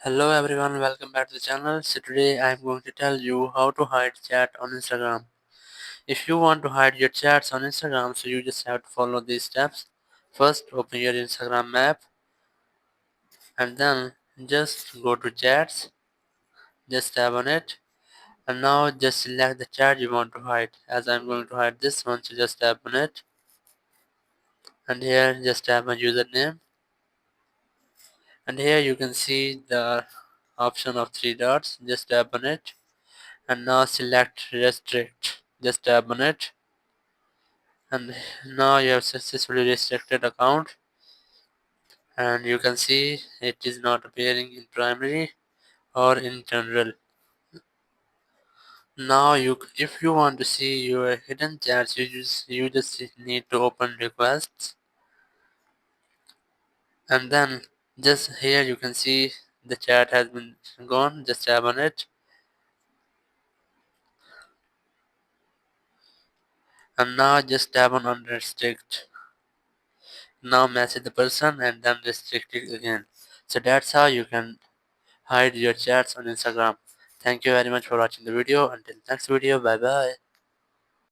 Hello everyone, welcome back to the channel. So today I am going to tell you how to hide chat on Instagram. If you want to hide your chats on Instagram, so you just have to follow these steps. First, open your Instagram app and then just go to chats, just tap on it, and now just select the chat you want to hide. As I'm going to hide this one, so just tap on it, and here just tap on username, and here you can see the option of three dots, just tap on it, and now select restrict, just tap on it, and now you have successfully restricted account, and you can see it is not appearing in primary or in general. Now if you want to see your hidden chats, you just need to open requests, and then just here you can see the chat has been gone, just tap on it, and now just tap on unrestrict. Now message the person and then restrict it again. So that's how you can hide your chats on Instagram. Thank you very much for watching the video. Until next video, bye bye.